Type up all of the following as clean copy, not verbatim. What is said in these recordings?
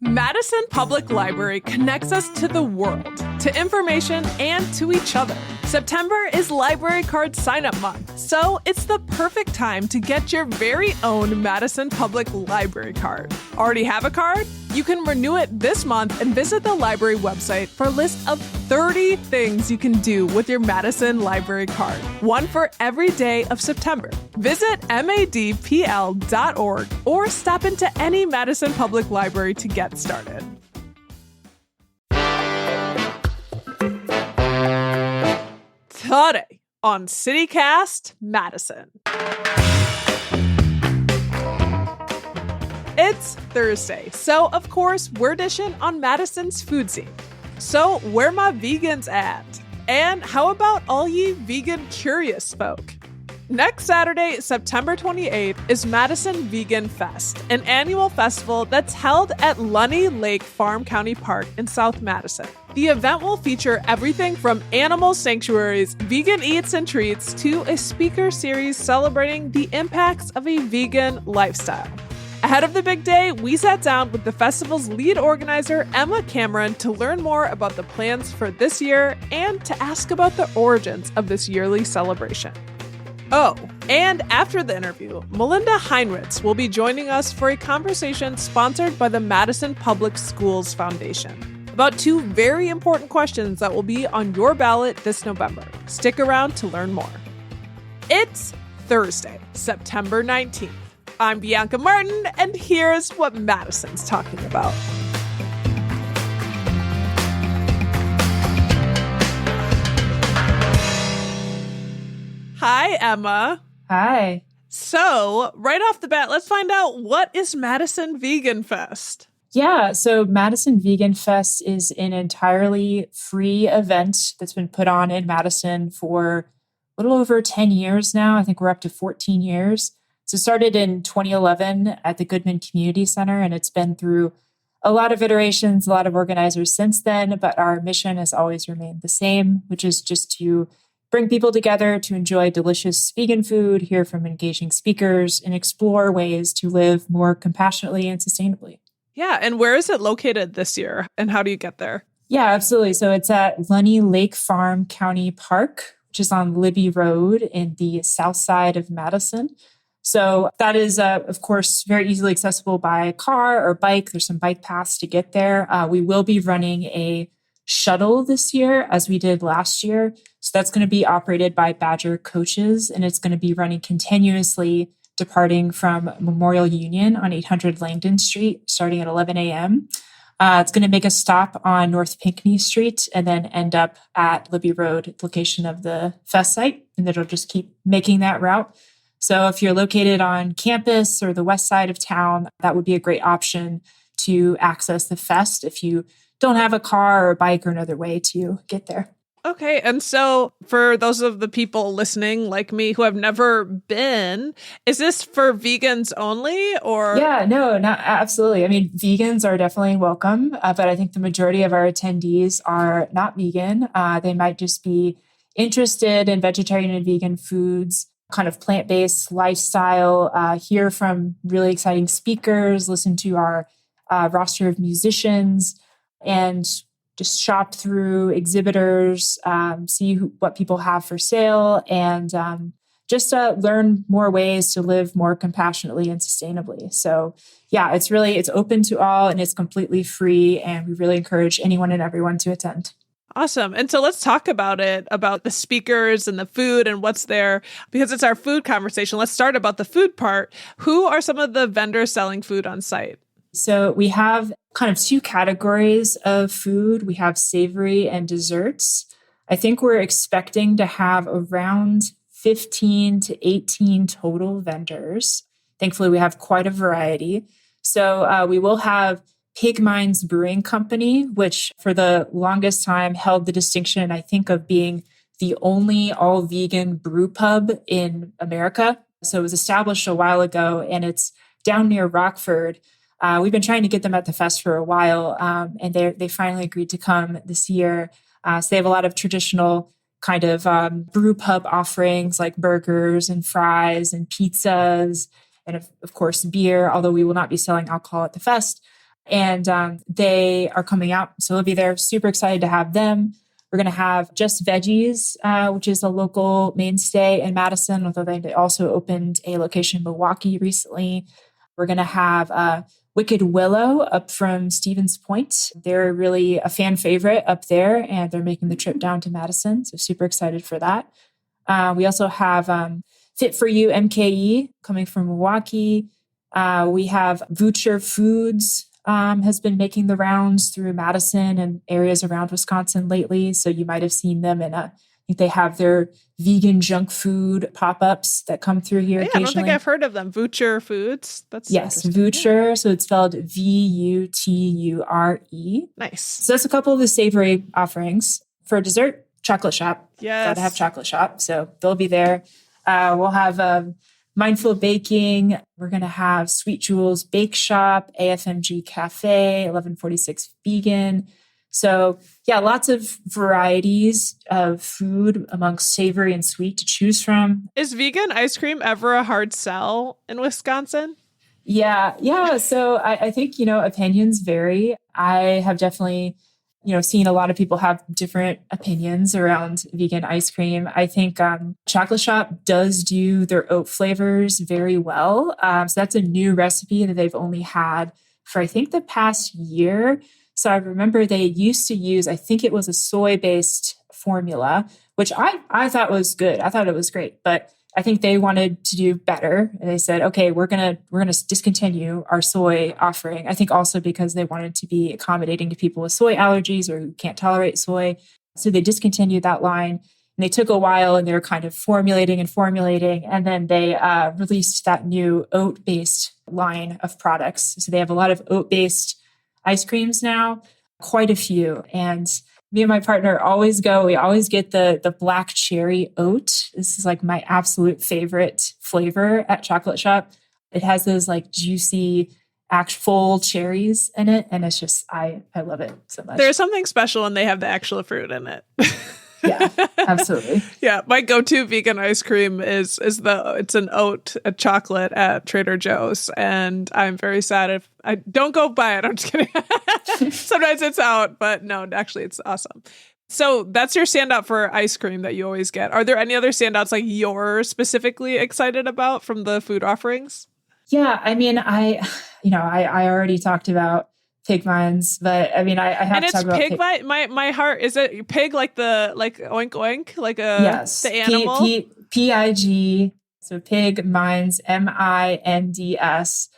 Madison Public Library connects us to the world, to information, and to each other. September is Library Card Sign-Up Month, so it's the perfect time to get your very own Madison Public Library card. Already have a card? You can renew it this month and visit the library website for a list of 30 things you can do with your Madison Library card, one for every day of September. Visit madpl.org or stop into any Madison Public Library to get started. Today on CityCast Madison. It's Thursday, so of course we're dishing on Madison's food scene. So where my vegans at? And how about all ye vegan curious folk? Next Saturday, September 28th, is Madison Vegan Fest, an annual festival that's held at Lunny Lake Farm County Park in South Madison. The event will feature everything from animal sanctuaries, vegan eats and treats, to a speaker series celebrating the impacts of a vegan lifestyle. Ahead of the big day, we sat down with the festival's lead organizer, Emma Cameron, to learn more about the plans for this year and to ask about the origins of this yearly celebration. Oh, and after the interview, Melinda Heinrichs will be joining us for a conversation sponsored by the Madison Public Schools Foundation about two very important questions that will be on your ballot this November. Stick around to learn more. It's Thursday, September 19th. I'm Bianca Martin, and here's what Madison's talking about. Hi, Emma. Hi. So, right off the bat, let's find out, what is Madison Vegan Fest? Yeah, so Madison Vegan Fest is an entirely free event that's been put on in Madison for a little over 10 years now. I think we're up to 14 years. So it started in 2011 at the Goodman Community Center, and it's been through a lot of iterations, a lot of organizers since then, but our mission has always remained the same, which is just to bring people together to enjoy delicious vegan food, hear from engaging speakers, and explore ways to live more compassionately and sustainably. Yeah, and where is it located this year, and how do you get there? Yeah, absolutely. So it's at Lunny Lake Farm County Park, which is on Libby Road in the south side of Madison. So that is, of course, very easily accessible by car or bike. There's some bike paths to get there. We will be running a shuttle this year, as we did last year. So that's going to be operated by Badger Coaches, and it's going to be running continuously, departing from Memorial Union on 800 Langdon Street, starting at 11 a.m. It's going to make a stop on North Pinckney Street and then end up at Libby Road, location of the fest site, and it'll just keep making that route. So if you're located on campus or the west side of town, that would be a great option to access the fest if you don't have a car or a bike or another way to get there. Okay, and so for those of the people listening like me who have never been, is this for vegans only, or? Yeah, no, not absolutely. I mean, vegans are definitely welcome, but I think the majority of our attendees are not vegan. They might just be interested in vegetarian and vegan foods, kind of plant-based lifestyle, hear from really exciting speakers, listen to our roster of musicians, and just shop through exhibitors, see what people have for sale, and just learn more ways to live more compassionately and sustainably. So yeah, it's open to all, and it's completely free, and we really encourage anyone and everyone to attend. Awesome. And so let's talk about the speakers and the food and what's there, because it's our food conversation. Let's start about the food part. Who are some of the vendors selling food on site? So we have kind of two categories of food. We have savory and desserts. I think we're expecting to have around 15 to 18 total vendors. Thankfully, we have quite a variety. So we will have Pig Minds Brewing Company, which for the longest time held the distinction, I think, of being the only all-vegan brew pub in America. So it was established a while ago, and it's down near Rockford. We've been trying to get them at the fest for a while, and they finally agreed to come this year. So they have a lot of traditional kind of brew pub offerings like burgers and fries and pizzas, and of course beer, although we will not be selling alcohol at the fest. And they are coming out. So they'll be there. Super excited to have them. We're going to have Just Veggies, which is a local mainstay in Madison, although they also opened a location in Milwaukee recently. We're going to have Wicked Willow up from Stevens Point. They're really a fan favorite up there, and they're making the trip down to Madison. So super excited for that. We also have Fit For You MKE coming from Milwaukee. We have Vucher Foods has been making the rounds through Madison and areas around Wisconsin lately. So you might have seen them in I think they have their vegan junk food pop-ups that come through here occasionally. I don't think I've heard of them. Vucher Foods. Yes, Vucher. Yeah. So it's spelled Vuture. Nice. So that's a couple of the savory offerings. For dessert, Chocolate Shop. Yes. Gotta have Chocolate Shop. So they'll be there. We'll have Mindful Baking. We're going to have Sweet Jewels Bake Shop, AFMG Cafe, 1146 Vegan. So yeah, lots of varieties of food amongst savory and sweet to choose from. Is vegan ice cream ever a hard sell in Wisconsin? Yeah. So I think, opinions vary. I have definitely seen a lot of people have different opinions around vegan ice cream. I think Chocolate Shop does do their oat flavors very well. So that's a new recipe that they've only had for, I think, the past year. So I remember they used to use, I think it was a soy-based formula, which I thought was good. I thought it was great, but I think they wanted to do better. And they said, okay, we're gonna discontinue our soy offering. I think also because they wanted to be accommodating to people with soy allergies or who can't tolerate soy. So they discontinued that line. And they took a while and they were kind of formulating. And then they released that new oat-based line of products. So they have a lot of oat-based ice creams now, quite a few. And me and my partner we always get the black cherry oat. This is like my absolute favorite flavor at Chocolate Shop. It has those like juicy, full cherries in it. And it's just, I love it so much. There's something special when they have the actual fruit in it. Yeah, absolutely. Yeah, my go-to vegan ice cream it's an oat, a chocolate at Trader Joe's, and I'm very sad if I don't go buy it. I'm just kidding. Sometimes it's out, but no, actually, it's awesome. So that's your standout for ice cream that you always get. Are there any other standouts like you're specifically excited about from the food offerings? Yeah, I mean, I already talked about Pig Minds, but I mean, I have to talk about pig. My heart is it pig like oink oink yes, the animal PIG. So Pig Minds MINDS.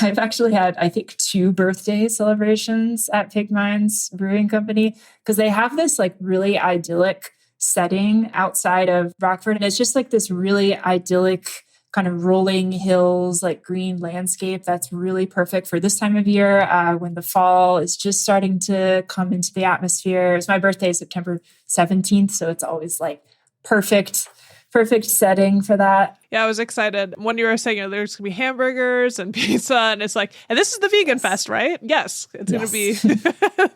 I've actually had I think 2 birthday celebrations at Pig Minds Brewing Company because they have this like really idyllic setting outside of Rockford, and it's just like this really idyllic kind of rolling hills, like green landscape. That's really perfect for this time of year when the fall is just starting to come into the atmosphere. It's my birthday, September 17th. So it's always like perfect setting for that. Yeah, I was excited when you were saying there's going to be hamburgers and pizza, and it's like, and this is the Vegan Fest, right? Yes, it's going to be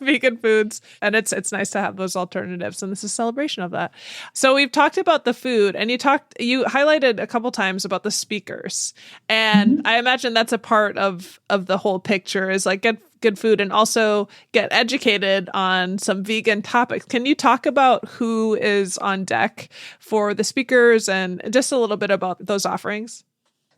vegan foods, and it's nice to have those alternatives, and this is a celebration of that. So we've talked about the food, and you highlighted a couple times about the speakers, and I imagine that's a part of the whole picture is like get good food and also get educated on some vegan topics. Can you talk about who is on deck for the speakers and just a little bit about those offerings?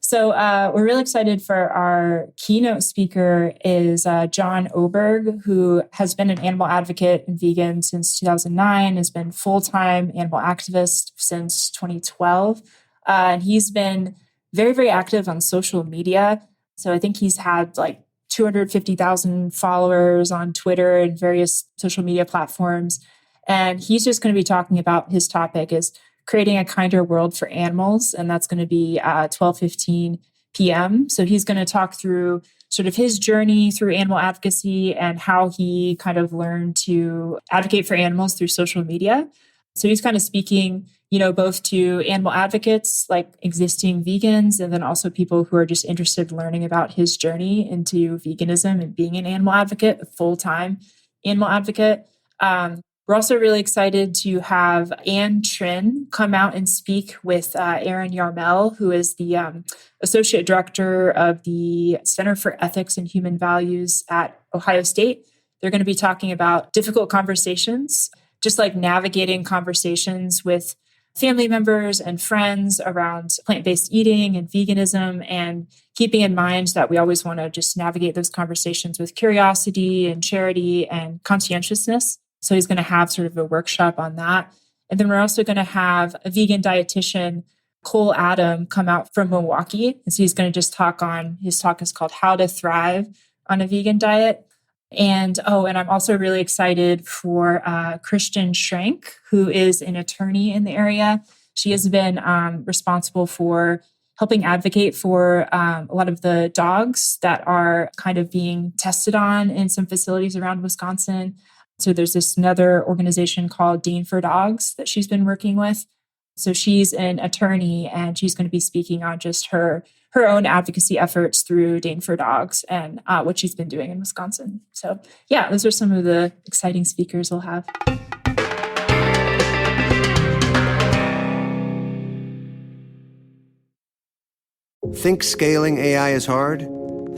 So we're really excited for our keynote speaker is John Oberg, who has been an animal advocate and vegan since 2009, has been full-time animal activist since 2012. And he's been very, very active on social media. So I think he's had like 250,000 followers on Twitter and various social media platforms. And he's just going to be talking about his topic is creating a kinder world for animals. And that's going to be 12:15 p.m. So he's going to talk through sort of his journey through animal advocacy and how he kind of learned to advocate for animals through social media. So he's kind of speaking, both to animal advocates like existing vegans, and then also people who are just interested in learning about his journey into veganism and being an animal advocate, a full-time animal advocate. We're also really excited to have Anne Trin come out and speak with Aaron Yarmel, who is the Associate Director of the Center for Ethics and Human Values at Ohio State. They're going to be talking about difficult conversations, just like navigating conversations with family members and friends around plant-based eating and veganism, and keeping in mind that we always want to just navigate those conversations with curiosity and charity and conscientiousness. So he's going to have sort of a workshop on that. And then we're also going to have a vegan dietitian, Cole Adam, come out from Milwaukee. And so he's going to just talk on, his talk is called How to Thrive on a Vegan Diet. And I'm also really excited for Christian Schrank, who is an attorney in the area. She has been responsible for helping advocate for a lot of the dogs that are kind of being tested on in some facilities around Wisconsin. So there's this another organization called Dane for Dogs that she's been working with. So she's an attorney, and she's going to be speaking on just her own advocacy efforts through Dane for Dogs and what she's been doing in Wisconsin. So yeah, those are some of the exciting speakers we'll have. Think scaling AI is hard?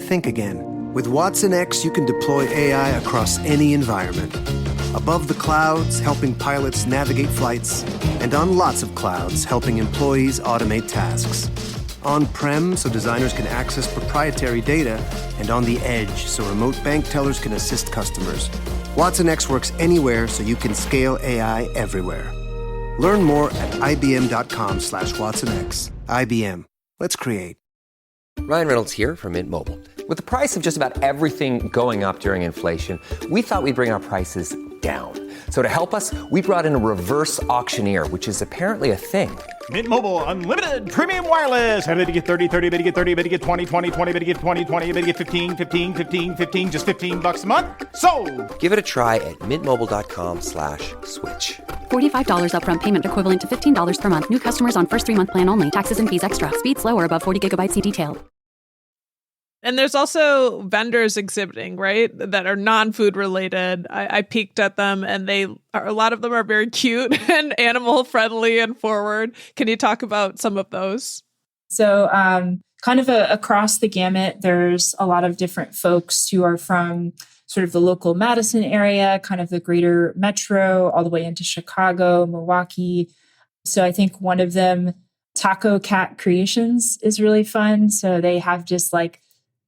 Think again. With Watson X, you can deploy AI across any environment. Above the clouds, helping pilots navigate flights, and on lots of clouds, helping employees automate tasks. On-prem, so designers can access proprietary data, and on the edge, so remote bank tellers can assist customers. Watson X works anywhere, so you can scale AI everywhere. Learn more at ibm.com/WatsonX. IBM. Let's create. Ryan Reynolds here from Mint Mobile. With the price of just about everything going up during inflation, we thought we'd bring our prices down. So to help us, we brought in a reverse auctioneer, which is apparently a thing. Mint Mobile Unlimited Premium Wireless. How to get 30, 30, bit to get 30, bit to get 20, 20, 20, bit to get 20, 20, bit to get 15, 15, 15, 15, just $15 a month? Sold! Give it a try at mintmobile.com/switch. $45 upfront payment equivalent to $15 per month. New customers on first 3-month plan only. Taxes and fees extra. Speed slower above 40 gigabytes. See detail. And there's also vendors exhibiting, right, that are non-food related. I peeked at them, and a lot of them are very cute and animal friendly and forward. Can you talk about some of those? So kind of across the gamut, there's a lot of different folks who are from sort of the local Madison area, kind of the greater metro, all the way into Chicago, Milwaukee. So I think one of them, Taco Cat Creations, is really fun. So they have just like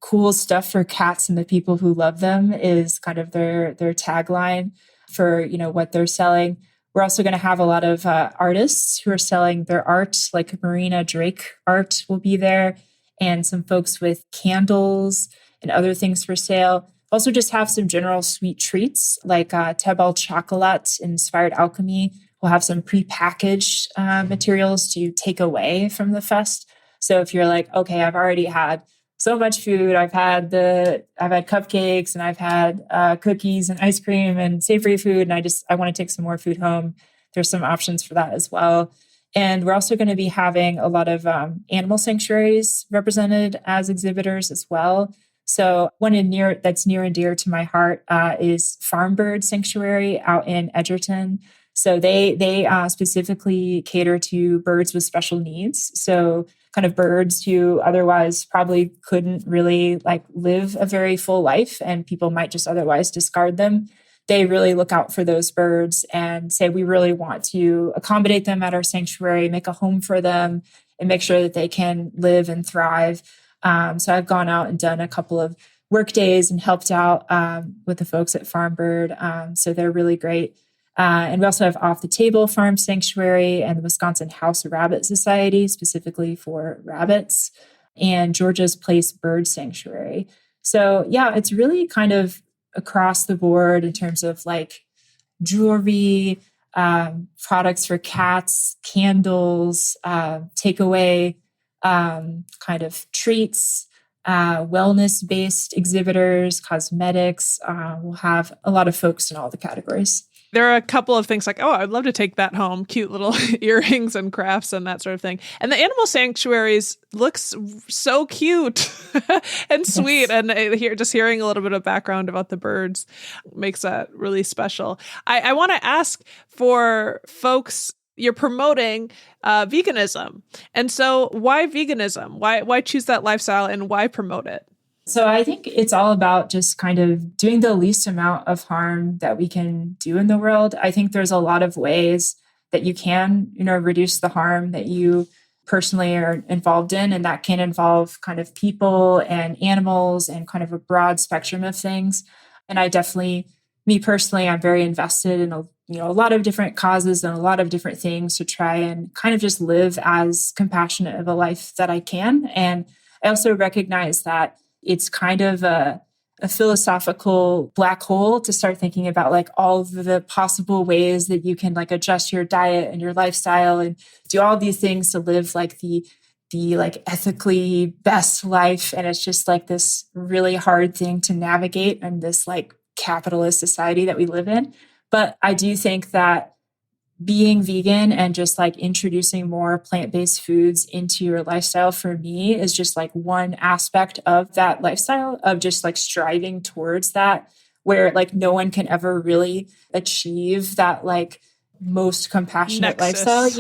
cool stuff for cats and the people who love them is kind of their tagline for, what they're selling. We're also going to have a lot of artists who are selling their art, like Marina Drake art will be there, and some folks with candles and other things for sale. Also just have some general sweet treats like Tebal Chocolat Inspired Alchemy. We'll have some prepackaged materials to take away from the fest. So if you're like, okay, I've already had so much food. I've had cupcakes, and I've had cookies and ice cream and savory food, and I want to take some more food home. There's some options for that as well. And we're also going to be having a lot of animal sanctuaries represented as exhibitors as well. So one that's near and dear to my heart is Farm Bird Sanctuary out in Edgerton. So they specifically cater to birds with special needs. So kind of birds who otherwise probably couldn't really live a very full life, and people might just otherwise discard them. They really look out for those birds and say, we really want to accommodate them at our sanctuary, make a home for them, and make sure that they can live and thrive. So I've gone out and done a couple of work days and helped out with the folks at Farm Bird. So they're really great. And we also have Off the Table Farm Sanctuary and the Wisconsin House Rabbit Society, specifically for rabbits, and Georgia's Place Bird Sanctuary. So yeah, it's really kind of across the board in terms of jewelry, products for cats, candles, takeaway, kind of treats, wellness-based exhibitors, cosmetics. We'll have a lot of folks in all the categories. There are a couple of things like, oh, I'd love to take that home. Cute little earrings and crafts and that sort of thing. And the animal sanctuaries looks so cute and sweet. Yes. And hearing a little bit of background about the birds makes that really special. I want to ask for folks, you're promoting veganism. And so why veganism? Why choose that lifestyle and why promote it? So I think it's all about just kind of doing the least amount of harm that we can do in the world. I think there's a lot of ways that you can, reduce the harm that you personally are involved in. And that can involve kind of people and animals and kind of a broad spectrum of things. And I definitely, me personally, I'm very invested in a lot of different causes and a lot of different things to try and kind of just live as compassionate of a life that I can. And I also recognize that it's kind of a philosophical black hole to start thinking about like all of the possible ways that you can like adjust your diet and your lifestyle and do all these things to live like the like ethically best life. And it's just like this really hard thing to navigate in this like capitalist society that we live in. But I do think that being vegan and just like introducing more plant-based foods into your lifestyle for me is just like one aspect of that lifestyle of just like striving towards that, where like no one can ever really achieve that like most compassionate lifestyle,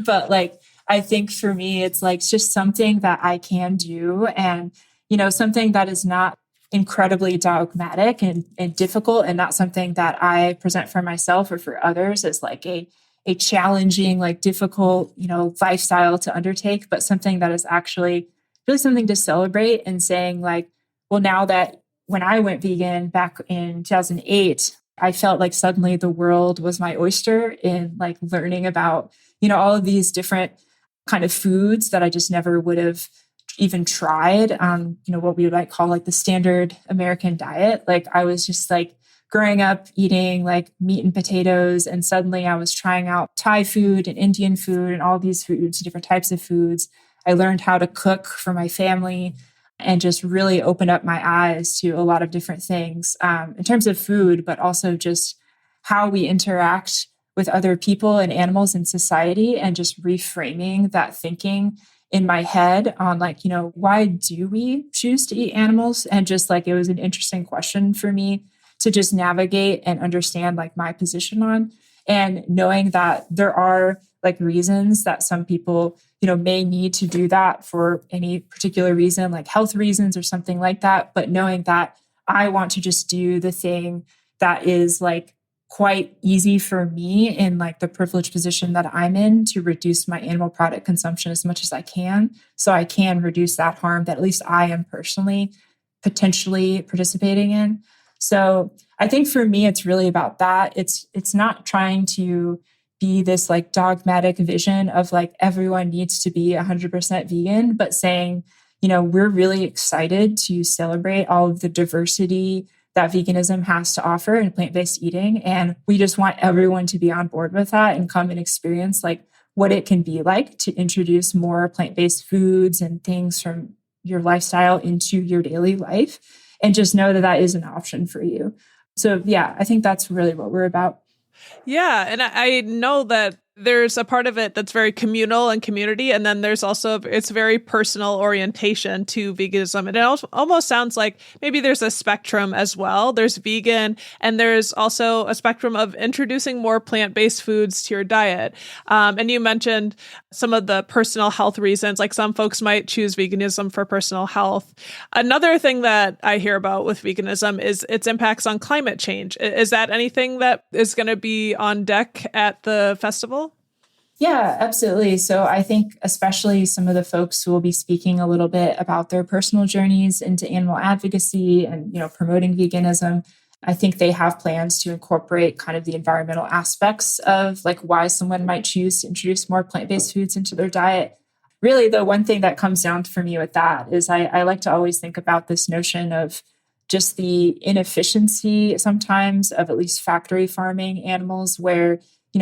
but like I think for me, it's like just something that I can do and, something that is not incredibly dogmatic and difficult and not something that I present for myself or for others as like a challenging, like difficult, lifestyle to undertake, but something that is actually really something to celebrate and saying like, well, now that when I went vegan back in 2008, I felt like suddenly the world was my oyster in like learning about, all of these different kind of foods that I just never would have even tried, what we would call like the standard American diet. Like I was just like, growing up eating like meat and potatoes, and suddenly I was trying out Thai food and Indian food and all these foods, different types of foods. I learned how to cook for my family and just really opened up my eyes to a lot of different things in terms of food, but also just how we interact with other people and animals in society and just reframing that thinking in my head on like, why do we choose to eat animals? And just like, it was an interesting question for me to just navigate and understand like my position on, and knowing that there are like reasons that some people, may need to do that for any particular reason, like health reasons or something like that. But knowing that I want to just do the thing that is like quite easy for me in like the privileged position that I'm in to reduce my animal product consumption as much as I can. So I can reduce that harm that at least I am personally potentially participating in. So I think for me, it's really about that. It's not trying to be this like dogmatic vision of like everyone needs to be 100% vegan, but saying, we're really excited to celebrate all of the diversity that veganism has to offer in plant-based eating. And we just want everyone to be on board with that and come and experience like what it can be like to introduce more plant-based foods and things from your lifestyle into your daily life. And just know that that is an option for you. So yeah, I think that's really what we're about. Yeah. And I know that there's a part of it that's very communal and community. And then there's also, it's very personal orientation to veganism. And it almost sounds like maybe there's a spectrum as well. There's vegan, and there's also a spectrum of introducing more plant-based foods to your diet. And you mentioned some of the personal health reasons, like some folks might choose veganism for personal health. Another thing that I hear about with veganism is its impacts on climate change. Is that anything that is going to be on deck at the festival? Yeah, absolutely. So I think especially some of the folks who will be speaking a little bit about their personal journeys into animal advocacy and, promoting veganism, I think they have plans to incorporate kind of the environmental aspects of like why someone might choose to introduce more plant-based foods into their diet. Really, the one thing that comes down for me with that is I like to always think about this notion of just the inefficiency sometimes of at least factory farming animals where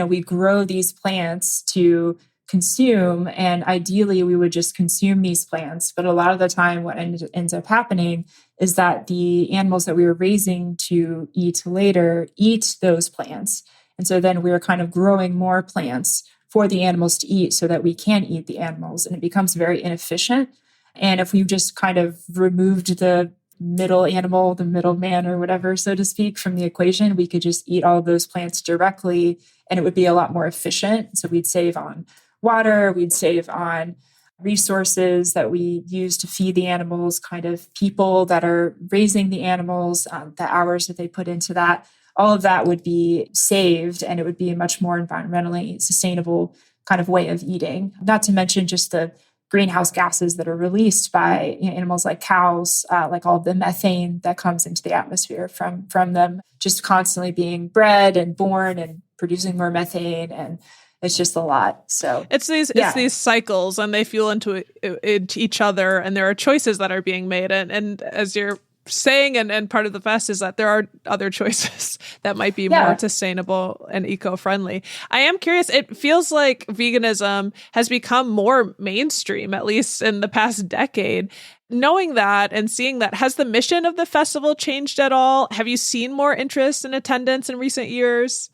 we grow these plants to consume. And ideally, we would just consume these plants. But a lot of the time, what ends up happening is that the animals that we were raising to eat later eat those plants. And so then we're kind of growing more plants for the animals to eat so that we can eat the animals. And it becomes very inefficient. And if we've just kind of removed the middle animal, the middleman or whatever, so to speak, from the equation, we could just eat all of those plants directly and it would be a lot more efficient. So we'd save on water, we'd save on resources that we use to feed the animals, kind of people that are raising the animals, the hours that they put into that. All of that would be saved and it would be a much more environmentally sustainable kind of way of eating. Not to mention just the greenhouse gases that are released by animals like cows, like all the methane that comes into the atmosphere from them just constantly being bred and born and producing more methane. And it's just a lot. So it's these cycles and they fuel into each other and there are choices that are being made. And as you're saying, and part of the fest is that there are other choices that might be more sustainable and eco-friendly. I am curious, it feels like veganism has become more mainstream, at least in the past decade. Knowing that and seeing that, has the mission of the festival changed at all? Have you seen more interest in attendance in recent years?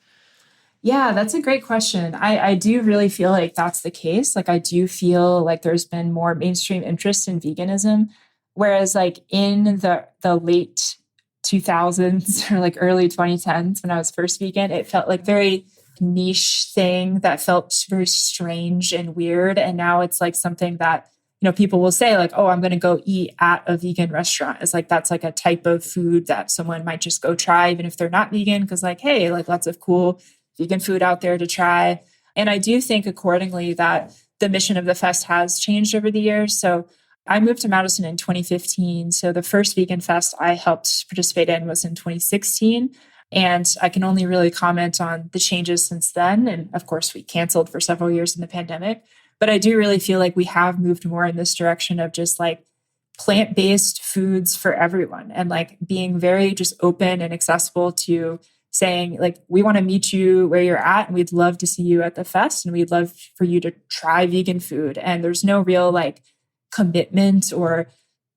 Yeah, that's a great question. I do really feel like that's the case. Like, I do feel like there's been more mainstream interest in veganism. Whereas like in the late 2000s or like early 2010s when I was first vegan, it felt like very niche thing that felt very strange and weird. And now it's like something that, people will say like, oh, I'm going to go eat at a vegan restaurant. It's like, that's like a type of food that someone might just go try, even if they're not vegan, because like, hey, like lots of cool vegan food out there to try. And I do think accordingly that the mission of the fest has changed over the years. So I moved to Madison in 2015. So the first vegan fest I helped participate in was in 2016. And I can only really comment on the changes since then. And of course, we canceled for several years in the pandemic. But I do really feel like we have moved more in this direction of just like plant-based foods for everyone and like being very just open and accessible to saying like, we want to meet you where you're at and we'd love to see you at the fest and we'd love for you to try vegan food. And there's no real like commitment or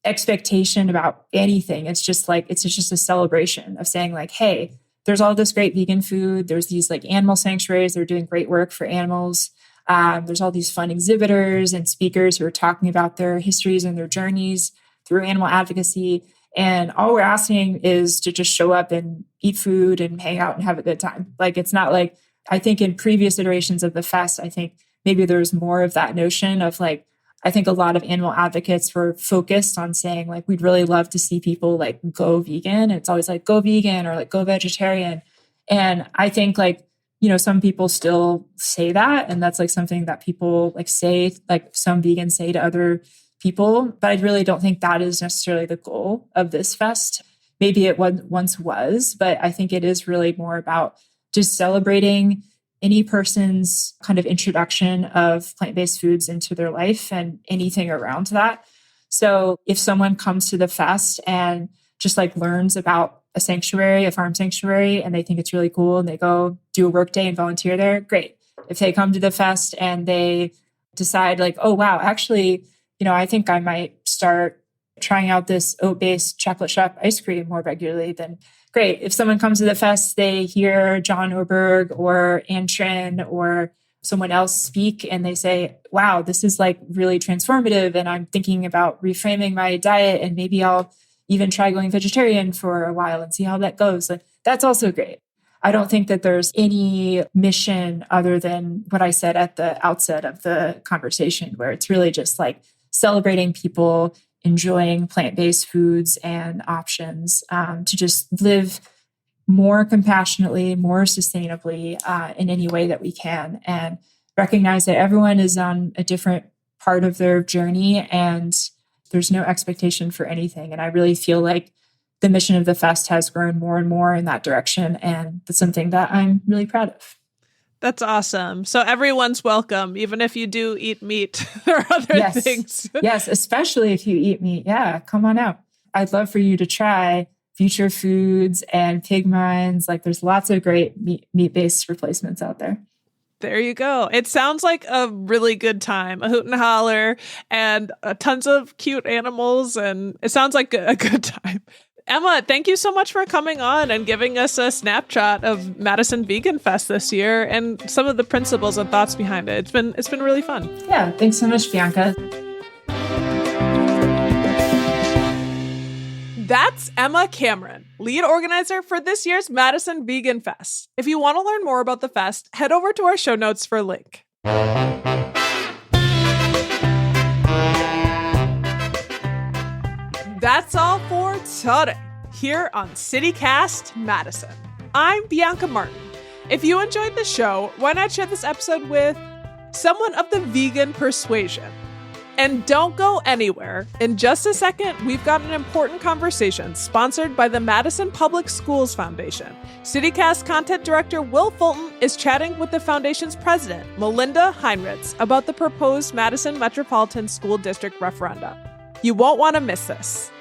expectation about anything. It's just a celebration of saying like, hey, there's all this great vegan food. There's these like animal sanctuaries. They're doing great work for animals. There's all these fun exhibitors and speakers who are talking about their histories and their journeys through animal advocacy. And all we're asking is to just show up and eat food and hang out and have a good time. Like, it's not like, I think in previous iterations of the fest, I think maybe there's more of that notion of like, I think a lot of animal advocates were focused on saying like, we'd really love to see people like go vegan. And it's always like, go vegan or like go vegetarian. And I think like, some people still say that. And that's like something that people like say, like some vegans say to other people. But I really don't think that is necessarily the goal of this fest. Maybe it once was, but I think it is really more about just celebrating any person's kind of introduction of plant-based foods into their life and anything around that. So if someone comes to the fest and just like learns about a sanctuary, a farm sanctuary, and they think it's really cool and they go do a work day and volunteer there, great. If they come to the fest and they decide like, oh, wow, actually, I think I might start trying out this oat-based chocolate shop ice cream more regularly, then great. If someone comes to the fest, they hear John Oberg or Ann Trin or someone else speak and they say, wow, this is like really transformative. And I'm thinking about reframing my diet and maybe I'll even try going vegetarian for a while and see how that goes. Like, that's also great. I don't think that there's any mission other than what I said at the outset of the conversation, where it's really just like celebrating people enjoying plant-based foods and options to just live more compassionately, more sustainably in any way that we can, and recognize that everyone is on a different part of their journey and there's no expectation for anything. And I really feel like the mission of the fest has grown more and more in that direction. And that's something that I'm really proud of. That's awesome. So everyone's welcome, even if you do eat meat or other things. Yes, especially if you eat meat. Yeah, come on out. I'd love for you to try Future Foods and Pig Minds. Like, there's lots of great meat-based replacements out there. There you go. It sounds like a really good time, a hoot and holler, and tons of cute animals, and it sounds like a good time. Emma, thank you so much for coming on and giving us a snapshot of Madison Vegan Fest this year and some of the principles and thoughts behind it. It's been really fun. Yeah, thanks so much, Bianca. That's Emma Cameron, lead organizer for this year's Madison Vegan Fest. If you want to learn more about the fest, head over to our show notes for a link. That's all for today, here on CityCast Madison. I'm Bianca Martin. If you enjoyed the show, why not share this episode with someone of the vegan persuasion? And don't go anywhere. In just a second, we've got an important conversation sponsored by the Madison Public Schools Foundation. CityCast content director Will Fulton is chatting with the foundation's president, Melinda Heinrichs, about the proposed Madison Metropolitan School District referenda. You won't want to miss this.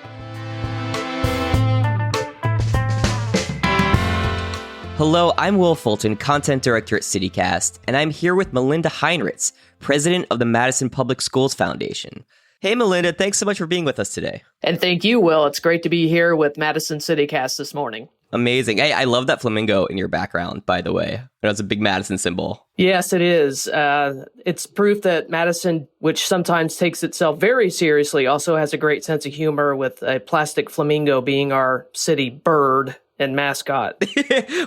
Hello, I'm Will Fulton, content director at CityCast, and I'm here with Melinda Heinrichs, president of the Madison Public Schools Foundation. Hey, Melinda, thanks so much for being with us today. And thank you, Will. It's great to be here with Madison CityCast this morning. Amazing. Hey, I love that flamingo in your background, by the way. It's a big Madison symbol. Yes, it is. It's proof that Madison, which sometimes takes itself very seriously, also has a great sense of humor, with a plastic flamingo being our city bird and mascot.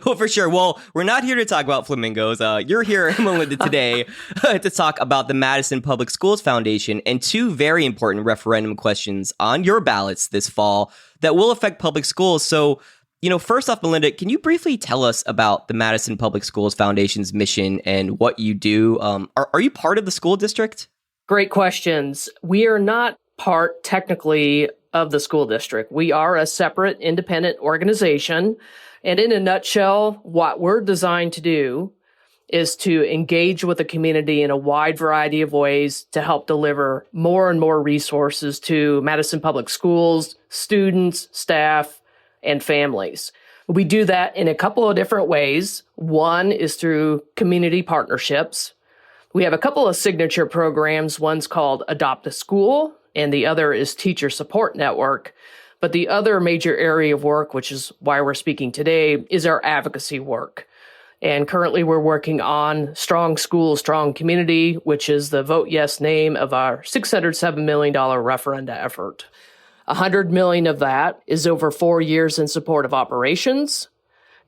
Well, for sure. Well, we're not here to talk about flamingos. You're here, Melinda, today to talk about the Madison Public Schools Foundation and two very important referendum questions on your ballots this fall that will affect public schools. So, first off, Melinda, can you briefly tell us about the Madison Public Schools Foundation's mission and what you do? Are you part of the school district? Great questions. We are not part technically of the school district. We are a separate independent organization. And in a nutshell, what we're designed to do is to engage with the community in a wide variety of ways to help deliver more and more resources to Madison Public Schools, students, staff, and families. We do that in a couple of different ways. One is through community partnerships. We have a couple of signature programs. One's called Adopt a School, and the other is Teacher Support Network. But the other major area of work, which is why we're speaking today, is our advocacy work. And currently we're working on Strong School, Strong Community, which is the Vote Yes name of our $607 million referenda effort. $100 million of that is over 4 years in support of operations,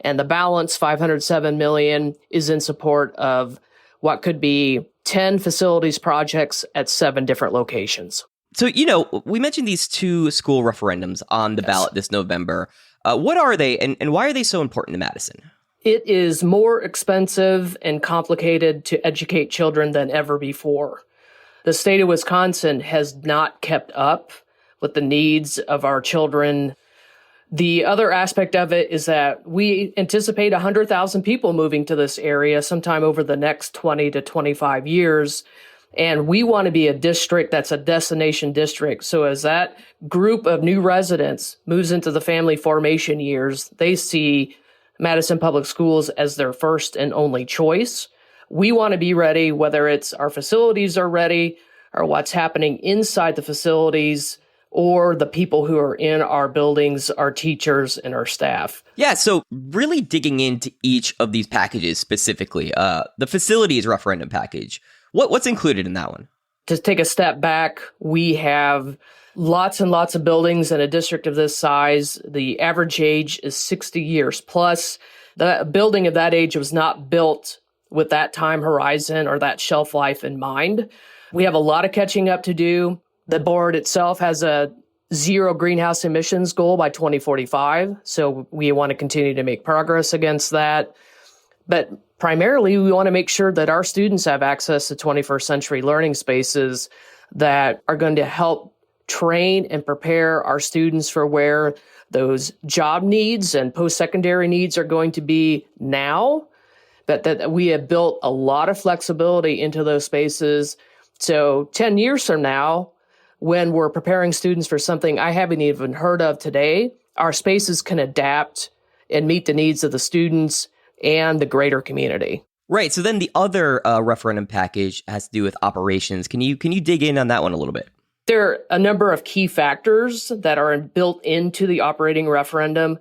and the balance, $507 million, is in support of what could be 10 facilities projects at 7 different locations. So, we mentioned these two school referendums on the ballot this November. What are they, and why are they so important to Madison? It is more expensive and complicated to educate children than ever before. The state of Wisconsin has not kept up with the needs of our children. The other aspect of it is that we anticipate 100,000 people moving to this area sometime over the next 20 to 25 years. And we want to be a district that's a destination district. So as that group of new residents moves into the family formation years, they see Madison Public Schools as their first and only choice. We want to be ready, whether it's our facilities are ready or what's happening inside the facilities or the people who are in our buildings, our teachers and our staff. Yeah, so really digging into each of these packages specifically, the facilities referendum package, what's included in that one? To take a step back, we have lots and lots of buildings in a district of this size. The average age is 60 years plus. The building of that age was not built with that time horizon or that shelf life in mind. We have a lot of catching up to do. The board itself has a zero greenhouse emissions goal by 2045. So we want to continue to make progress against that. But primarily, we want to make sure that our students have access to 21st century learning spaces that are going to help train and prepare our students for where those job needs and post-secondary needs are going to be now, but that we have built a lot of flexibility into those spaces. So 10 years from now, when we're preparing students for something I haven't even heard of today, our spaces can adapt and meet the needs of the students and the greater community. Right. So then the other referendum package has to do with operations. Can you dig in on that one a little bit? There are a number of key factors that are built into the operating referendum.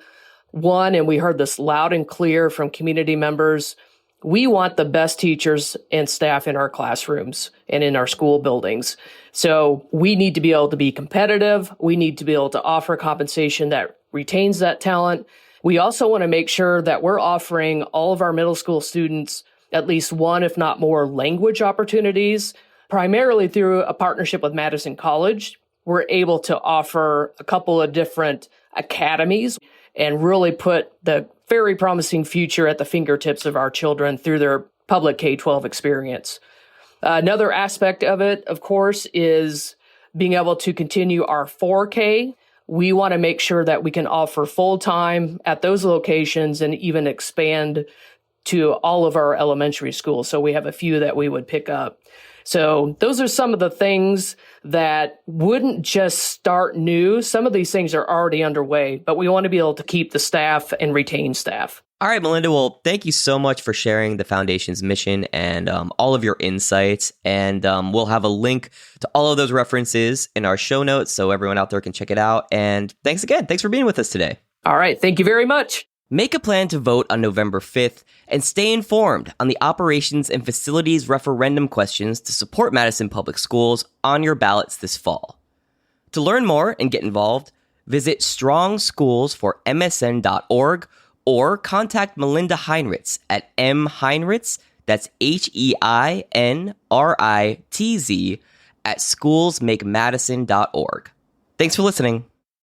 One, and we heard this loud and clear from community members, we want the best teachers and staff in our classrooms and in our school buildings. So we need to be able to be competitive. We need to be able to offer compensation that retains that talent. We also want to make sure that we're offering all of our middle school students at least one, if not more, language opportunities, primarily through a partnership with Madison College. We're able to offer a couple of different academies and really put the very promising future at the fingertips of our children through their public K-12 experience. Another aspect of it, of course, is being able to continue our 4K. We want to make sure that we can offer full-time at those locations and even expand to all of our elementary schools. So we have a few that we would pick up. So those are some of the things that wouldn't just start new. Some of these things are already underway, but we want to be able to keep the staff and retain staff. All right, Melinda. Well, thank you so much for sharing the foundation's mission and all of your insights. And we'll have a link to all of those references in our show notes so everyone out there can check it out. And thanks again. Thanks for being with us today. All right. Thank you very much. Make a plan to vote on November 5th and stay informed on the operations and facilities referendum questions to support Madison Public Schools on your ballots this fall. To learn more and get involved, visit strongschools4msn.org or contact Melinda Heinritz at mheinritz, that's HEINRITZ, at schoolsmakemadison.org. Thanks for listening.